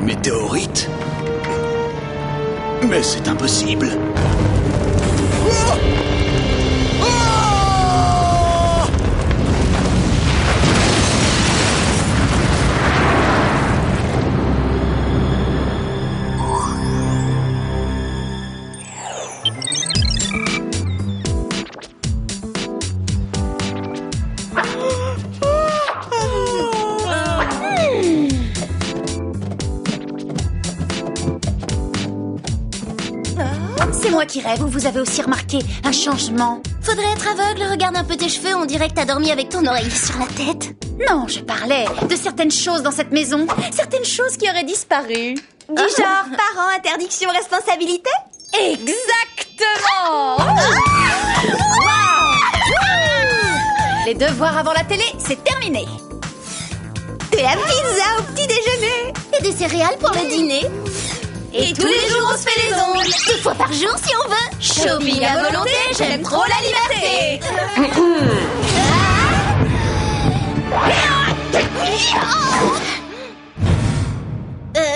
Météorite? Mais c'est impossible. Oh! Oh! C'est moi qui rêve, ou vous avez aussi remarqué un changement? Faudrait être aveugle, regarde un peu tes cheveux, on dirait que t'as dormi avec ton oreiller sur la tête. Non, je parlais de certaines choses dans cette maison, certaines choses qui auraient disparu. Du genre, parents, interdiction, responsabilité? Exactement. Les devoirs avant la télé, c'est terminé. De la pizza au petit déjeuner. Et des céréales pour le dîner. Et tous les jours on se fait les ongles. 2 fois par jour si on veut. Shopping à volonté, j'aime trop la liberté.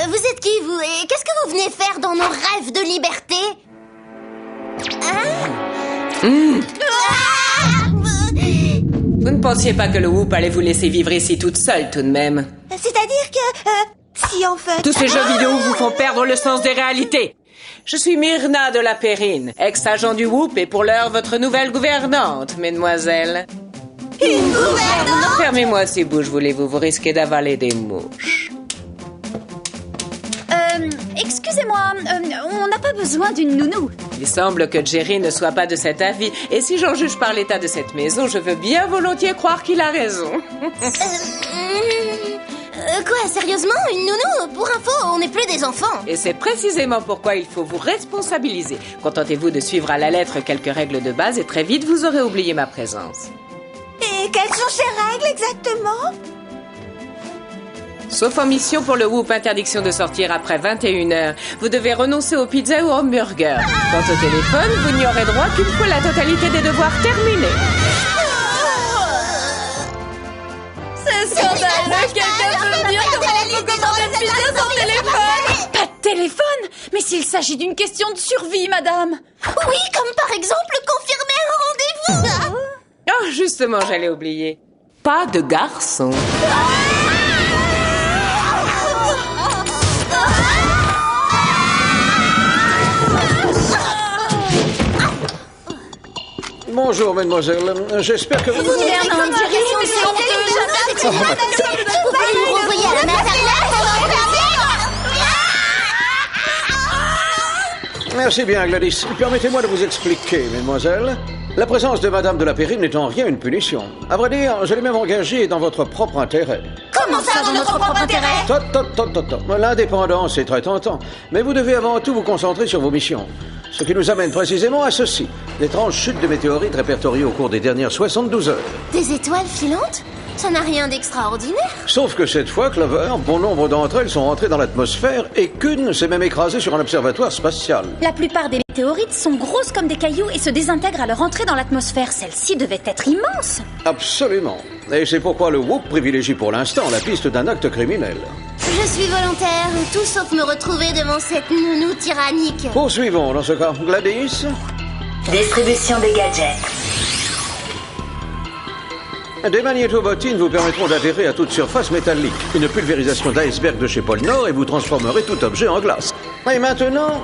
Vous êtes qui vous? Et qu'est-ce que vous venez faire dans nos rêves de liberté? Vous ne pensiez pas que le Whoop allait vous laisser vivre ici toute seule tout de même? C'est-à-dire que... si en fait... Tous ces jeux vidéo vous font perdre le sens des réalités. Je suis Myrna de la Périne, ex-agent du Whoop et pour l'heure votre nouvelle gouvernante, mesdemoiselles. Une gouvernante? Fermez-moi ces bouches, voulez-vous, vous risquez d'avaler des mouches. Excusez-moi, on n'a pas besoin d'une nounou. Il semble que Jerry ne soit pas de cet avis, et si j'en juge par l'état de cette maison, je veux bien volontiers croire qu'il a raison. Quoi, sérieusement? Une nounou? Pour info, on n'est plus des enfants. Et c'est précisément pourquoi il faut vous responsabiliser. Contentez-vous de suivre à la lettre quelques règles de base et très vite vous aurez oublié ma présence. Et quelles sont ces règles exactement? Sauf en mission pour le Whoop, interdiction de sortir après 21h. Vous devez renoncer aux pizzas ou aux hamburgers. Quant au téléphone, vous n'y aurez droit qu'une fois la totalité des devoirs terminés. C'est scandaleux, quelqu'un peut me dire comment on peut commander une pizza sans téléphone? Pas de téléphone? Mais s'il s'agit d'une question de survie, madame. Oui, comme par exemple confirmer un rendez-vous. Oh, justement, j'allais oublier. Pas de garçon. Bonjour, mademoiselle. J'espère que vous... Vous pouvez nous renvoyer à la maternelle? Merci bien, Gladys. Permettez-moi de vous expliquer, mesdemoiselles. La présence de Madame de la Périne n'est en rien une punition. À vrai dire, je l'ai même engagée dans votre propre intérêt. Comment ça, dans notre propre intérêt? L'indépendance est très tentant, mais vous devez avant tout vous concentrer sur vos missions. Ce qui nous amène précisément à ceci. D'étranges chutes de météorites répertoriées au cours des dernières 72 heures. Des étoiles filantes? Ça n'a rien d'extraordinaire. Sauf que cette fois, Clover, bon nombre d'entre elles sont rentrées dans l'atmosphère et qu'une s'est même écrasée sur un observatoire spatial. La plupart des météorites sont grosses comme des cailloux et se désintègrent à leur entrée dans l'atmosphère. Celle-ci devait être immense. Absolument. Et c'est pourquoi le Whoop privilégie pour l'instant la piste d'un acte criminel. Je suis volontaire, tout sauf me retrouver devant cette nounou tyrannique. Poursuivons dans ce cas. Gladys? Distribution des gadgets. Des magnétobottines vous permettront d'adhérer à toute surface métallique. Une pulvérisation d'iceberg de chez Pôle Nord et vous transformerez tout objet en glace. Et maintenant,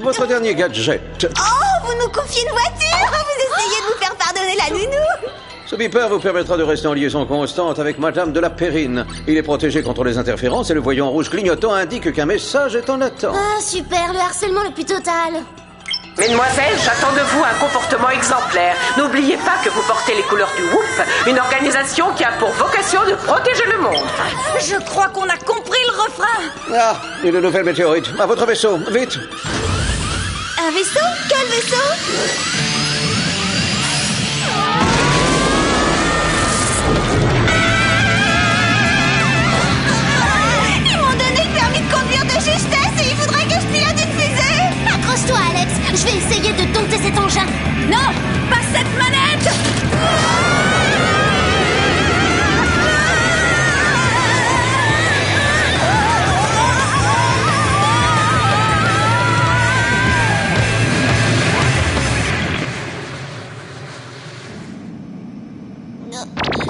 votre dernier gadget. Oh, vous nous confiez une voiture? Vous essayez de vous faire pardonner la nounou? Ce beeper vous permettra de rester en liaison constante avec Madame de la Périne. Il est protégé contre les interférences et le voyant rouge clignotant indique qu'un message est en attente. Ah, super, le harcèlement le plus total. Mesdemoiselles, j'attends de vous un comportement exemplaire. N'oubliez pas que vous portez les couleurs du Whoop, une organisation qui a pour vocation de protéger le monde. Je crois qu'on a compris le refrain. Ah, une nouvelle météorite. À votre vaisseau, vite. Un vaisseau? Quel vaisseau? Ils m'ont donné le permis de conduire de justesse et ils voudraient que je pilote une fusée. Accroche-toi, Alex. Je vais essayer de dompter cet engin. Non, pas cette manette.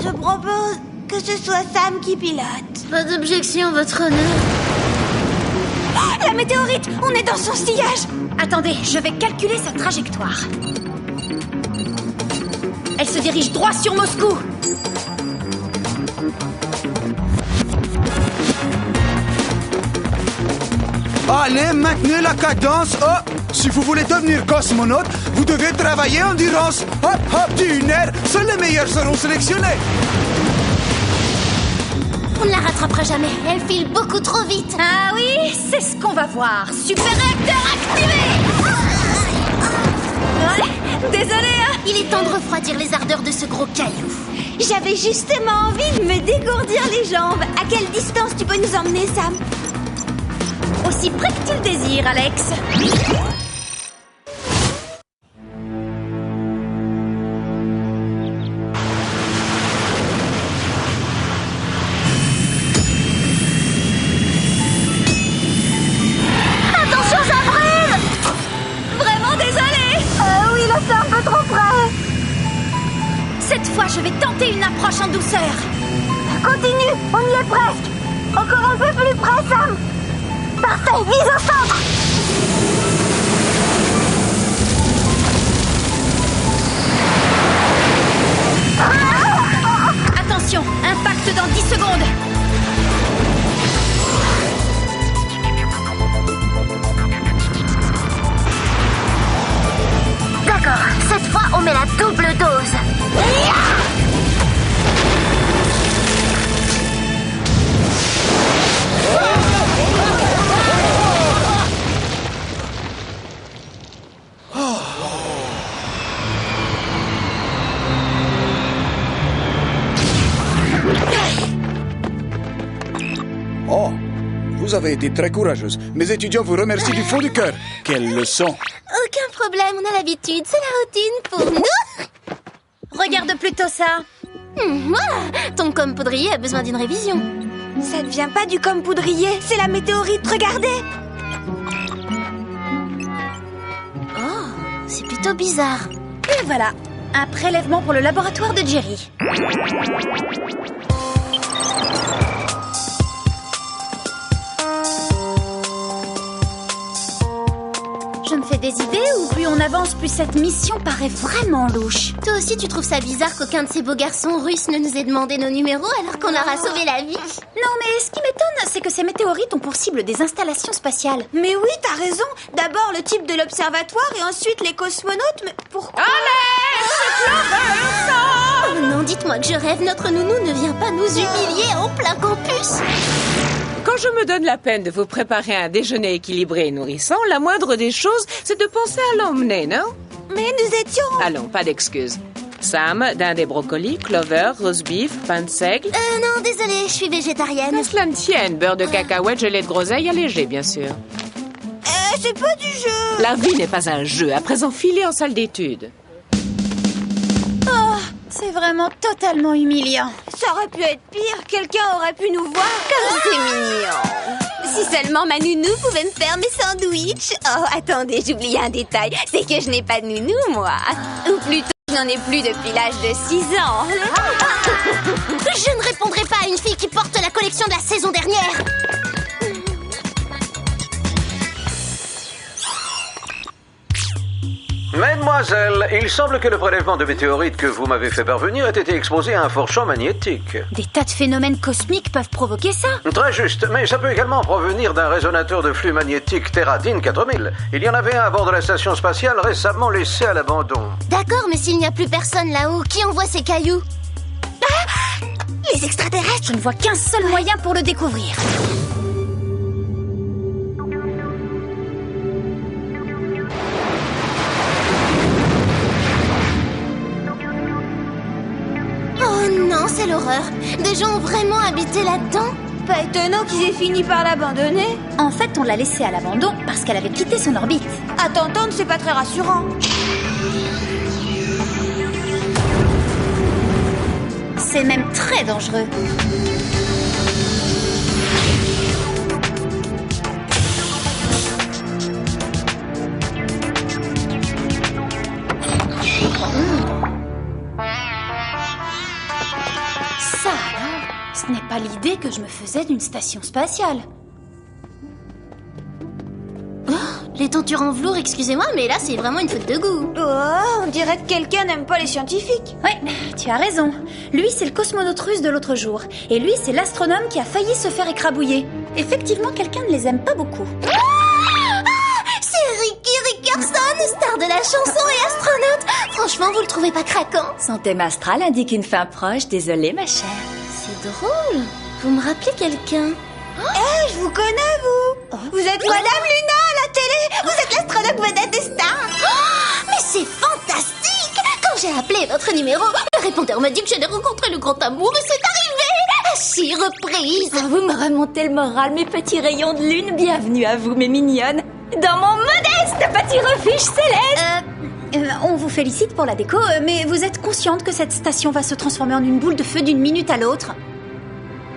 Je propose que ce soit Sam qui pilote. Pas d'objection, votre honneur. La météorite, on est dans son sillage. Attendez, je vais calculer sa trajectoire. Elle se dirige droit sur Moscou. Allez, maintenez la cadence. Oh, si vous voulez devenir cosmonaute, vous devez travailler endurance. Hop, hop, d'une heure, seuls les meilleurs seront sélectionnés. On ne la rattrapera jamais. Elle file beaucoup trop vite. Ah oui, c'est ce qu'on va voir. Super réacteur activé. Ouais, désolé, hein. Il est temps de refroidir les ardeurs de ce gros caillou. J'avais justement envie de me dégourdir les jambes. À quelle distance tu peux nous emmener, Sam? Aussi près que tu le désires, Alex. Attention, ça brûle! Vraiment désolé. Oui, là, c'est un peu trop près. Cette fois, je vais tenter une approche en douceur. Continue, on y est presque. Encore un peu plus près, Sam. Parfait, mise au centre. Attention, impact dans 10 secondes. D'accord, cette fois, on met la double dose. Oh, vous avez été très courageuse. Mes étudiants vous remercient du fond du cœur. Quelle leçon. Aucun problème, on a l'habitude. C'est la routine pour nous. Regarde plutôt ça. Voilà, ton com poudrier a besoin d'une révision. Ça ne vient pas du com poudrier, c'est la météorite, regardez. Oh, c'est plutôt bizarre. Et voilà, un prélèvement pour le laboratoire de Jerry. Je me fais des idées ou plus on avance, plus cette mission paraît vraiment louche. Toi aussi, tu trouves ça bizarre qu'aucun de ces beaux garçons russes ne nous ait demandé nos numéros alors qu'on leur a sauvé la vie? Non, mais ce qui m'étonne, c'est que ces météorites ont pour cible des installations spatiales. Mais oui, t'as raison. D'abord le type de l'observatoire et ensuite les cosmonautes, mais pourquoi? Oh non, dites-moi que je rêve, notre nounou ne vient pas nous humilier en plein campus. Quand je me donne la peine de vous préparer un déjeuner équilibré et nourrissant, la moindre des choses, c'est de penser à l'emmener, non? Mais nous étions... Allons, pas d'excuses. Sam, dinde et brocoli, Clover, roast beef, pain de seigle. Non, désolée, je suis végétarienne. Que cela ne tienne, beurre de cacahuète, gelée de groseille allégée, bien sûr. C'est pas du jeu. La vie n'est pas un jeu, à présent filé en salle d'études. Oh, c'est vraiment totalement humiliant. Ça aurait pu être pire, quelqu'un aurait pu nous voir. Comme c'est mignon. Si seulement ma nounou pouvait me faire mes sandwichs. Oh, attendez, j'oublie un détail, c'est que je n'ai pas de nounou, moi. Ou plutôt, je n'en ai plus depuis l'âge de 6 ans. Je ne répondrai pas à une fille qui porte la collection de la saison dernière. Mademoiselle, il semble que le prélèvement de météorites que vous m'avez fait parvenir ait été exposé à un fort champ magnétique. Des tas de phénomènes cosmiques peuvent provoquer ça. Très juste, mais ça peut également provenir d'un résonateur de flux magnétique Terradine 4000. Il y en avait un à bord de la station spatiale récemment laissé à l'abandon. D'accord, mais s'il n'y a plus personne là-haut, qui envoie ces cailloux? Ah, les extraterrestres. Je ne vois qu'un seul moyen pour le découvrir. Oh non, c'est l'horreur. Des gens ont vraiment habité là-dedans? Pas étonnant qu'ils aient fini par l'abandonner. En fait, on l'a laissée à l'abandon parce qu'elle avait quitté son orbite. À t'entendre, c'est pas très rassurant. C'est même très dangereux. Ce n'est pas l'idée que je me faisais d'une station spatiale. Les tentures en velours, excusez-moi, mais là c'est vraiment une faute de goût. Oh, on dirait que quelqu'un n'aime pas les scientifiques. Ouais, tu as raison. Lui, c'est le cosmonaute russe de l'autre jour. Et lui, c'est l'astronome qui a failli se faire écrabouiller. Effectivement, quelqu'un ne les aime pas beaucoup. C'est Ricky Rickerson, star de la chanson et astronaute. Franchement, vous le trouvez pas craquant? Son thème astral indique une fin proche. Désolée, ma chère. C'est drôle. Vous me rappelez quelqu'un? Je vous connais, vous. Vous êtes Madame Luna à la télé. Vous êtes l'astronaute vedette des stars. Mais c'est fantastique! Quand j'ai appelé votre numéro, le répondeur m'a dit que j'allais rencontrer le grand amour et c'est arrivé! À 6 reprises! Ah, vous me remontez le moral, mes petits rayons de lune. Bienvenue à vous, mes mignonnes, dans mon modeste petit refuge céleste. On vous félicite pour la déco, mais vous êtes consciente que cette station va se transformer en une boule de feu d'une minute à l'autre?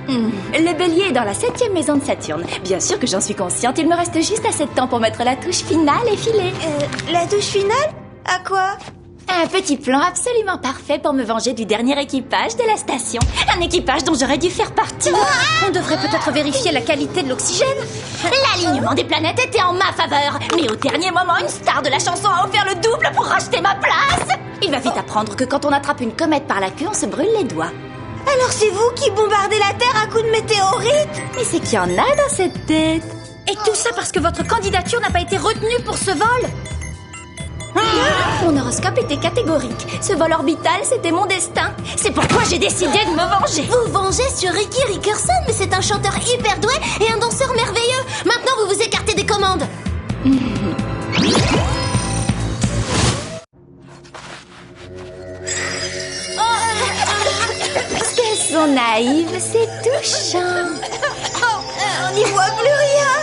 Le bélier est dans la 7e maison de Saturne. Bien sûr que j'en suis consciente. Il me reste juste assez de temps pour mettre la touche finale et filer. La touche finale? À quoi? Un petit plan absolument parfait pour me venger du dernier équipage de la station. Un équipage dont j'aurais dû faire partie. On devrait peut-être vérifier la qualité de l'oxygène. L'alignement des planètes était en ma faveur, mais au dernier moment, une star de la chanson a offert le double pour racheter ma place. Il va vite apprendre que quand on attrape une comète par la queue, on se brûle les doigts. Alors c'est vous qui bombardez la Terre à coups de météorites? Mais c'est qu'il y en a dans cette tête. Et tout ça parce que votre candidature n'a pas été retenue pour ce vol. Mon horoscope était catégorique. Ce vol orbital, c'était mon destin. C'est pourquoi j'ai décidé de me venger. Vous vengez sur Ricky Rickerson, mais c'est un chanteur hyper doué et un danseur merveilleux. Maintenant, vous vous écartez des commandes. Qu'elles sont naïves, c'est touchant. On n'y voit plus rien.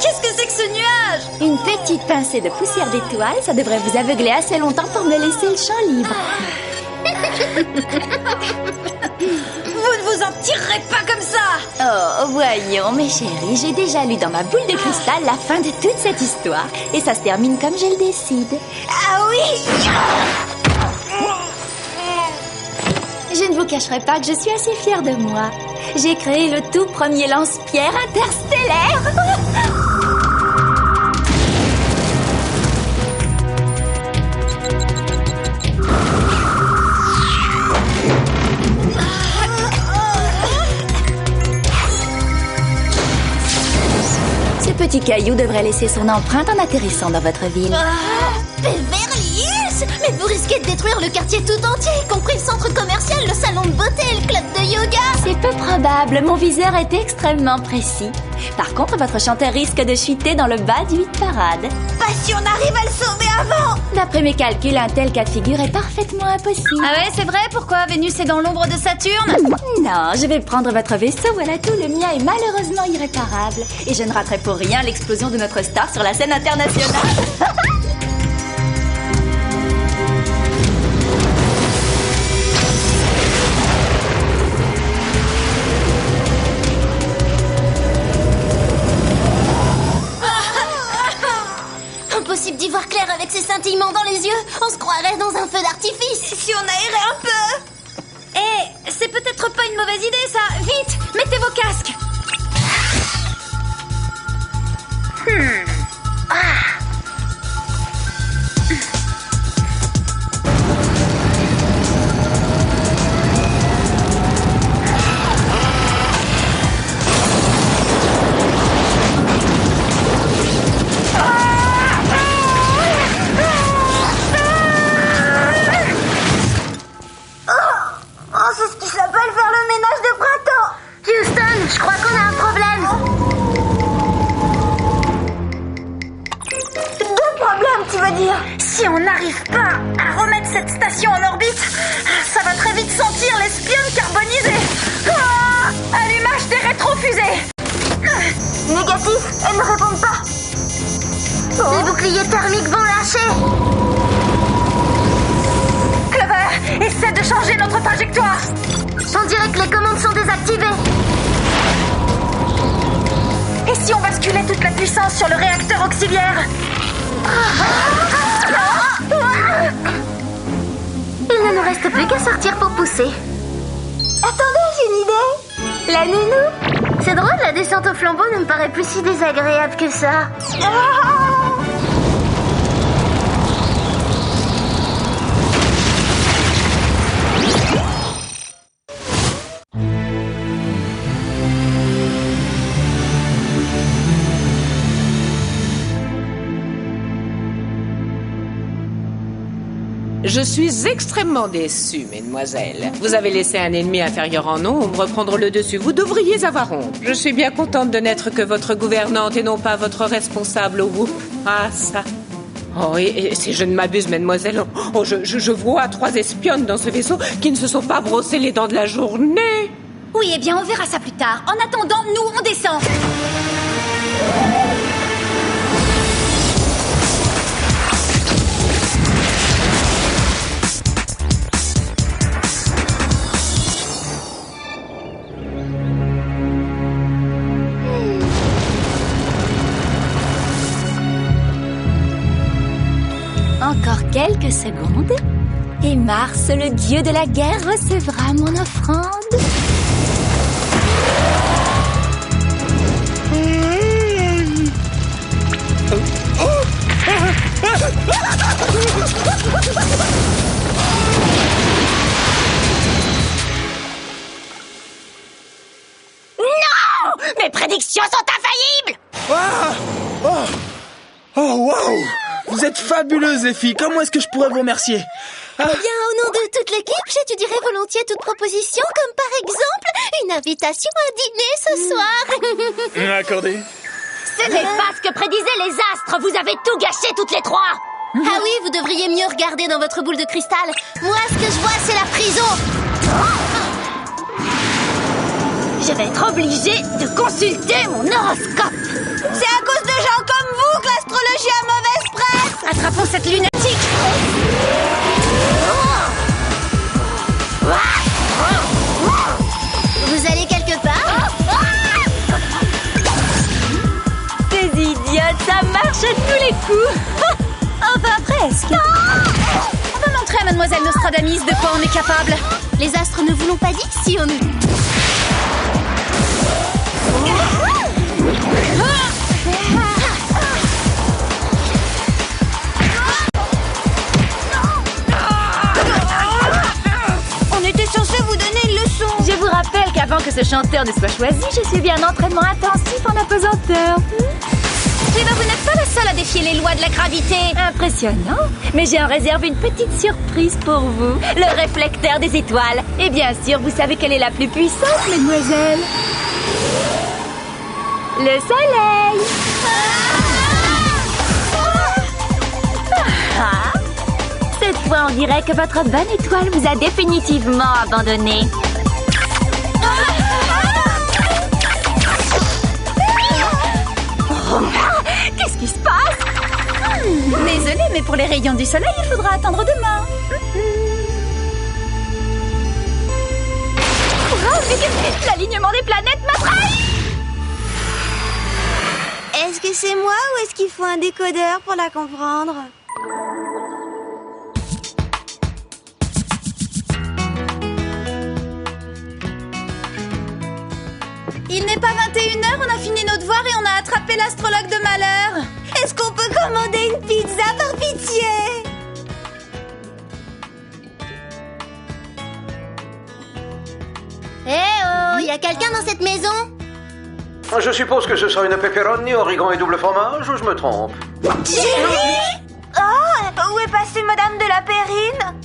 Qu'est-ce que c'est que ce nuage? Une petite pincée de poussière d'étoiles, ça devrait vous aveugler assez longtemps pour me laisser le champ libre. Vous ne vous en tirerez pas comme ça. Oh, voyons, mes chéris, j'ai déjà lu dans ma boule de cristal la fin de toute cette histoire. Et ça se termine comme je le décide. Ah oui. Je ne vous cacherai pas que je suis assez fière de moi. J'ai créé le tout premier lance-pierre interstellaire. Ce petit caillou devrait laisser son empreinte en atterrissant dans votre ville. Beverly Hills! Mais vous risquez de détruire le quartier tout entier, y compris le centre commercial, le salon de beauté et le club de yoga! C'est peu probable, mon viseur est extrêmement précis. Par contre, votre chanteur risque de chuter dans le bas du hit-parade. Pas si on arrive à le sauver avant. D'après mes calculs, un tel cas de figure est parfaitement impossible. Ah ouais, c'est vrai? Pourquoi Vénus est dans l'ombre de Saturne? Non, je vais prendre votre vaisseau, voilà tout. Le mien est malheureusement irréparable. Et je ne raterai pour rien l'explosion de notre star sur la scène internationale. Impossible d'y voir clair avec ces scintillements dans les yeux. On se croirait dans un feu d'artifice. Si on aérait un peu. Eh, c'est peut-être pas une mauvaise idée ça. Vite, mettez vos casques. Oh, c'est ce qui s'appelle faire le ménage de printemps. Houston, je crois qu'on a un problème. Deux problèmes, tu veux dire? Si on n'arrive pas à remettre cette station en orbite, ça va très vite sentir l'espionne carbonisée. Allumage des rétrofusées. Négatif, elles ne répondent pas. Les boucliers thermiques vont lâcher. Clover, essaie de changer notre trajectoire. On dirait que les commandes sont désactivées. Et si on basculait toute la puissance sur le réacteur auxiliaire? Il ne nous reste plus qu'à sortir pour pousser. Attendez, j'ai une idée. La nounou? C'est drôle, la descente au flambeau ne me paraît plus si désagréable que ça. Je suis extrêmement déçue, mesdemoiselles. Vous avez laissé un ennemi inférieur en nombre prendre le dessus. Vous devriez avoir honte. Je suis bien contente de n'être que votre gouvernante et non pas votre responsable au bout. Ah, ça. Oh, et si je ne m'abuse, mesdemoiselles, je vois 3 espionnes dans ce vaisseau qui ne se sont pas brossées les dents de la journée. Oui, eh bien, on verra ça plus tard. En attendant, nous, on descend. Encore quelques secondes, et Mars, le dieu de la guerre, recevra mon offrande. Non! Mes prédictions sont infaillibles! Oh, waouh! Vous êtes fabuleuse, les filles. Comment est-ce que je pourrais vous remercier? Eh bien, au nom de toute l'équipe, j'étudierai volontiers toute proposition, comme par exemple une invitation à dîner ce soir. Accordé. Ce n'est pas ce que prédisaient les astres. Vous avez tout gâché toutes les 3. Ah oui, vous devriez mieux regarder dans votre boule de cristal. Moi, ce que je vois, c'est la prison. Je vais être obligée de consulter mon horoscope. C'est à cause de gens comme vous que l'astrologie a mauvaise presse. Attrapons cette lunatique. Vous allez quelque part? Ces idiotes, ça marche à tous les coups. Enfin, presque. On va montrer à Mademoiselle Nostradamus de quoi on est capable. Les astres ne vous l'ont pas dit, si on... On était censé vous donner une leçon. Je vous rappelle qu'avant que ce chanteur ne soit choisi, j'ai suivi un entraînement intensif en apesanteur. Eh ben, vous n'êtes pas la seule à défier les lois de la gravité. Impressionnant, mais j'ai en réserve une petite surprise pour vous. Le réflecteur des étoiles. Et bien sûr, vous savez quelle est la plus puissante, mesdemoiselles? Le soleil. Ah. Cette fois, on dirait que votre bonne étoile vous a définitivement abandonné. Qu'est-ce qui se passe? Désolée, mais pour les rayons du soleil, il faudra attendre demain. L'alignement des planètes m'a trahi. Est-ce que c'est moi ou est-ce qu'il faut un décodeur pour la comprendre? Il n'est pas 21h, on a fini nos devoirs et on a attrapé l'astrologue de malheur. Est-ce qu'on peut commander une pizza par pitié? Eh oh, y a quelqu'un dans cette maison? Je suppose que ce sera une pepperoni, origan et double fromage, ou je me trompe? Jerry? Oh, où est passée Madame de la Périne?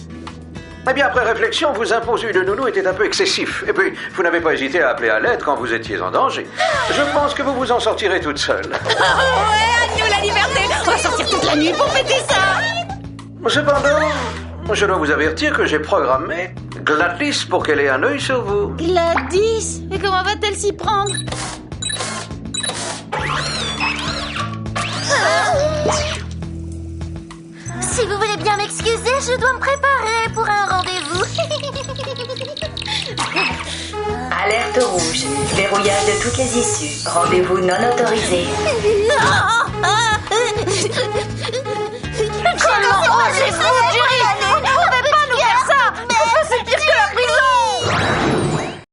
Eh bien, après réflexion, vous imposer une nounou était un peu excessif. Et puis, vous n'avez pas hésité à appeler à l'aide quand vous étiez en danger. Je pense que vous vous en sortirez toute seule. Ouais, à nous la liberté. On va sortir toute la nuit pour fêter ça. Cependant, je dois vous avertir que j'ai programmé Gladys pour qu'elle ait un œil sur vous. Gladys? Et comment va-t-elle s'y prendre? Si vous voulez bien m'excuser, je dois me préparer pour un rendez-vous. Alerte rouge. Verrouillage de toutes les issues. Rendez-vous non autorisé. Comment osez-vous, Jerry?